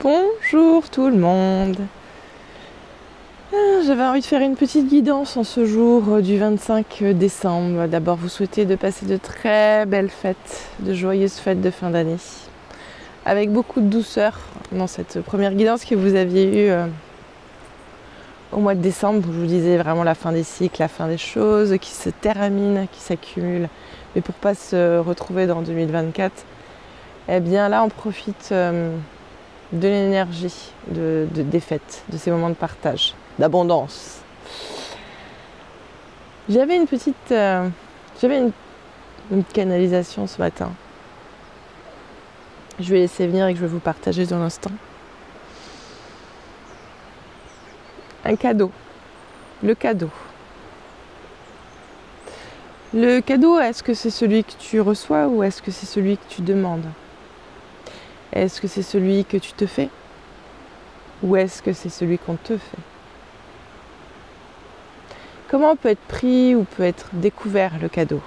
Bonjour tout le monde. J'avais envie de faire une petite guidance en ce jour du 25 décembre. D'abord vous souhaiter de passer de très belles fêtes, de joyeuses fêtes de fin d'année. Avec beaucoup de douceur dans cette première guidance que vous aviez eue au mois de décembre, où je vous disais vraiment la fin des cycles, la fin des choses qui se terminent, qui s'accumulent. Mais pour ne pas se retrouver dans 2024, eh bien là on profite de l'énergie des fêtes, de ces moments de partage, d'abondance. J'avais une canalisation ce matin. Je vais laisser venir et que je vais vous partager dans l'instant. Un cadeau. Le cadeau. Le cadeau, est-ce que c'est celui que tu reçois ou est-ce que c'est celui que tu demandes ? Est-ce que c'est celui que tu te fais ? Ou est-ce que c'est celui qu'on te fait ? Comment peut être pris ou peut être découvert le cadeau ?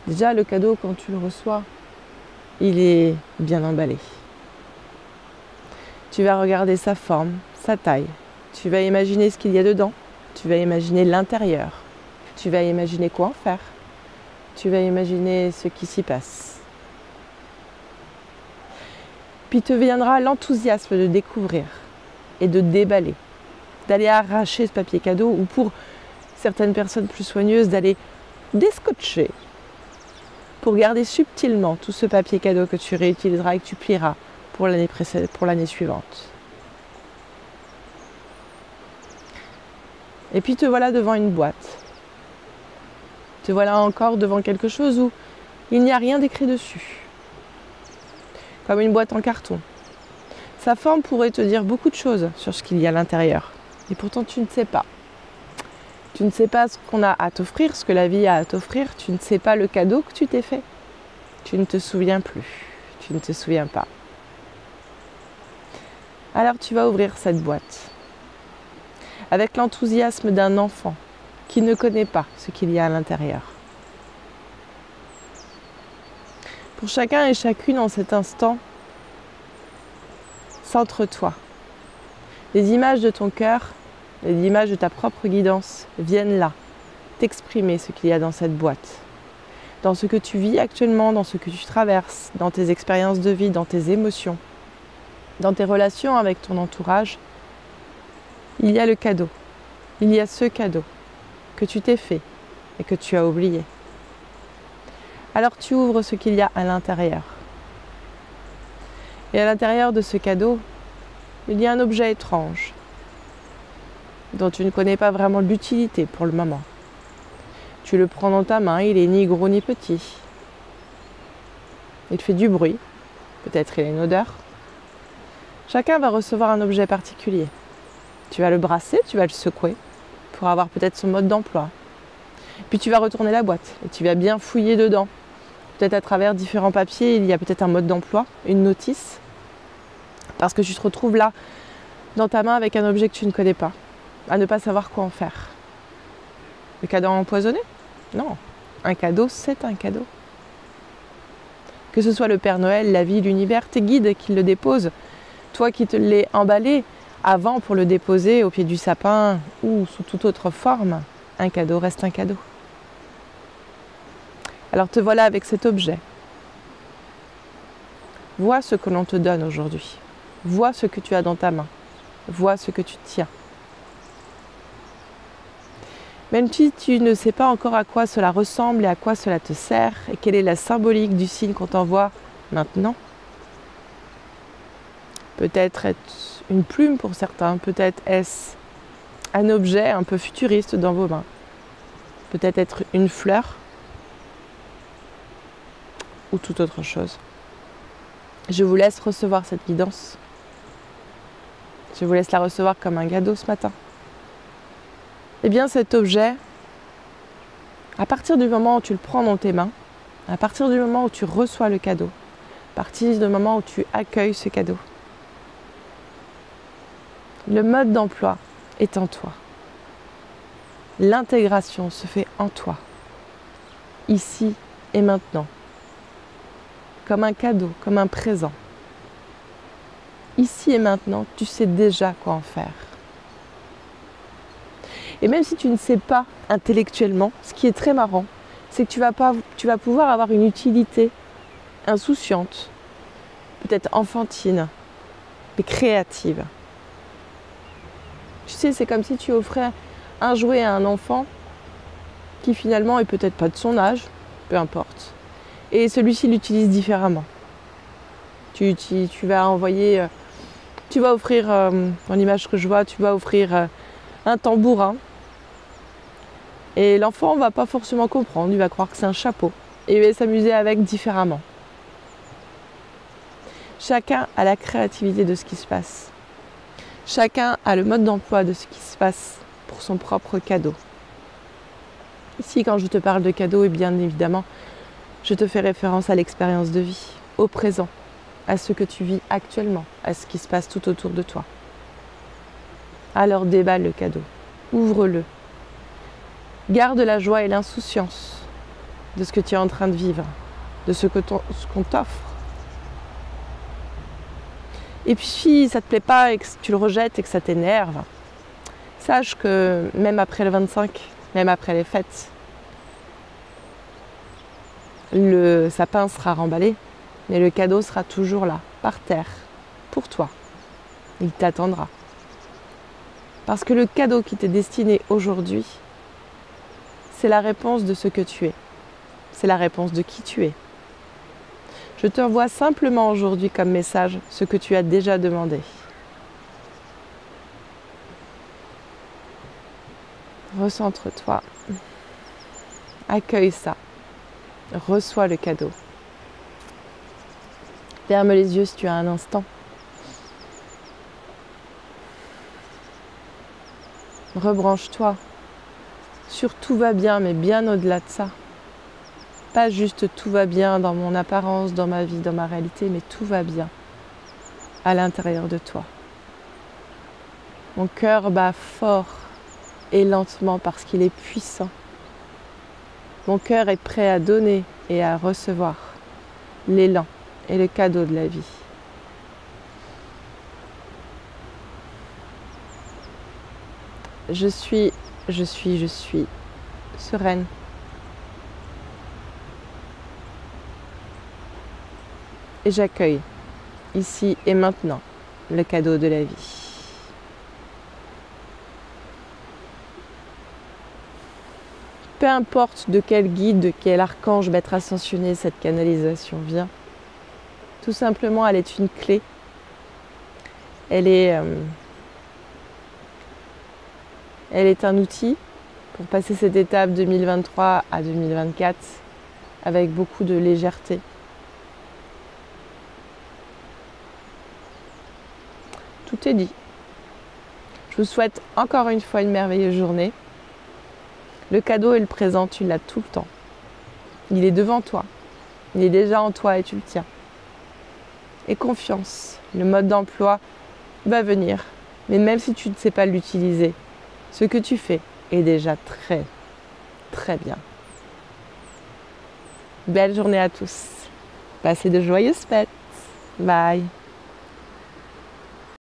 Déjà, le cadeau, quand tu le reçois, il est bien emballé. Tu vas regarder sa forme, sa taille. Tu vas imaginer ce qu'il y a dedans. Tu vas imaginer l'intérieur. Tu vas imaginer quoi en faire. Tu vas imaginer ce qui s'y passe. Puis te viendra l'enthousiasme de découvrir et de déballer, d'aller arracher ce papier cadeau ou pour certaines personnes plus soigneuses, d'aller descotcher pour garder subtilement tout ce papier cadeau que tu réutiliseras et que tu plieras pour l'année suivante. Et puis te voilà devant une boîte. Te voilà encore devant quelque chose où il n'y a rien d'écrit dessus. Comme une boîte en carton. Sa forme pourrait te dire beaucoup de choses sur ce qu'il y a à l'intérieur. Et pourtant tu ne sais pas. Tu ne sais pas ce qu'on a à t'offrir, ce que la vie a à t'offrir. Tu ne sais pas le cadeau que tu t'es fait. Tu ne te souviens plus. Tu ne te souviens pas. Alors tu vas ouvrir cette boîte. Avec l'enthousiasme d'un enfant qui ne connaît pas ce qu'il y a à l'intérieur. Pour chacun et chacune en cet instant, centre-toi. Les images de ton cœur, les images de ta propre guidance viennent là, t'exprimer ce qu'il y a dans cette boîte. Dans ce que tu vis actuellement, dans ce que tu traverses, dans tes expériences de vie, dans tes émotions, dans tes relations avec ton entourage, il y a le cadeau. Il y a ce cadeau que tu t'es fait et que tu as oublié. Alors tu ouvres ce qu'il y a à l'intérieur. Et à l'intérieur de ce cadeau, il y a un objet étrange dont tu ne connais pas vraiment l'utilité pour le moment. Tu le prends dans ta main, il est ni gros ni petit. Il fait du bruit, peut-être il a une odeur. Chacun va recevoir un objet particulier. Tu vas le brasser, tu vas le secouer pour avoir peut-être son mode d'emploi. Puis tu vas retourner la boîte et tu vas bien fouiller dedans. Peut-être à travers différents papiers, il y a peut-être un mode d'emploi, une notice. Parce que tu te retrouves là, dans ta main, avec un objet que tu ne connais pas, à ne pas savoir quoi en faire. Le cadeau empoisonné ? Non. Un cadeau, c'est un cadeau. Que ce soit le Père Noël, la vie, l'univers, tes guides qui le déposent, toi qui te l'es emballé avant pour le déposer au pied du sapin ou sous toute autre forme, un cadeau reste un cadeau. Alors te voilà avec cet objet. Vois ce que l'on te donne aujourd'hui. Vois ce que tu as dans ta main. Vois ce que tu tiens. Même si tu ne sais pas encore à quoi cela ressemble et à quoi cela te sert et quelle est la symbolique du signe qu'on t'envoie maintenant. Peut-être est-ce une plume pour certains, peut-être est-ce un objet un peu futuriste dans vos mains. Peut-être être une fleur ou toute autre chose. Je vous laisse recevoir cette guidance. Je vous laisse la recevoir comme un cadeau ce matin. Eh bien cet objet, à partir du moment où tu le prends dans tes mains, à partir du moment où tu reçois le cadeau, à partir du moment où tu accueilles ce cadeau, le mode d'emploi est en toi. L'intégration se fait en toi, ici et maintenant, comme un cadeau, comme un présent. ici et maintenant, tu sais déjà quoi en faire. Et même si tu ne sais pas intellectuellement, ce qui est très marrant, c'est que tu vas pouvoir avoir une utilité insouciante, peut-être enfantine, mais créative. Tu sais, c'est comme si tu offrais un jouet à un enfant qui finalement est peut-être pas de son âge, peu importe. Et celui-ci l'utilise différemment. Tu vas envoyer, tu vas offrir, dans l'image que je vois, tu vas offrir un tambourin. Et l'enfant ne va pas forcément comprendre, il va croire que c'est un chapeau. Et il va s'amuser avec différemment. Chacun a la créativité de ce qui se passe. Chacun a le mode d'emploi de ce qui se passe pour son propre cadeau. Ici, quand je te parle de cadeau, et bien évidemment, je te fais référence à l'expérience de vie, au présent, à ce que tu vis actuellement, à ce qui se passe tout autour de toi. Alors déballe le cadeau, ouvre-le. Garde la joie et l'insouciance de ce que tu es en train de vivre, de ce qu'on t'offre. Et puis si ça ne te plaît pas et que tu le rejettes et que ça t'énerve, sache que même après le 25, même après les fêtes, le sapin sera remballé, mais le cadeau sera toujours là, par terre, pour toi. Il t'attendra. Parce que le cadeau qui t'est destiné aujourd'hui, c'est la réponse de ce que tu es. C'est la réponse de qui tu es. Je te envoie simplement aujourd'hui comme message ce que tu as déjà demandé. Recentre-toi. Accueille ça. Reçois le cadeau. Ferme les yeux si tu as un instant. Rebranche-toi. Sur tout va bien, mais bien au-delà de ça. Pas juste tout va bien dans mon apparence, dans ma vie, dans ma réalité, mais tout va bien à l'intérieur de toi. Mon cœur bat fort et lentement parce qu'il est puissant. Mon cœur est prêt à donner et à recevoir l'élan et le cadeau de la vie. Je suis sereine. Et j'accueille, ici et maintenant, le cadeau de la vie. Peu importe de quel guide, de quel archange, maître ascensionné cette canalisation vient, tout simplement, elle est une clé. Elle est un outil pour passer cette étape 2023 à 2024 avec beaucoup de légèreté. Tout est dit. Je vous souhaite encore une fois une merveilleuse journée. Le cadeau et le présent, tu l'as tout le temps. Il est devant toi. Il est déjà en toi et tu le tiens. Et confiance, le mode d'emploi va venir. Mais même si tu ne sais pas l'utiliser, ce que tu fais est déjà très, très bien. Belle journée à tous. Passez de joyeuses fêtes. Bye.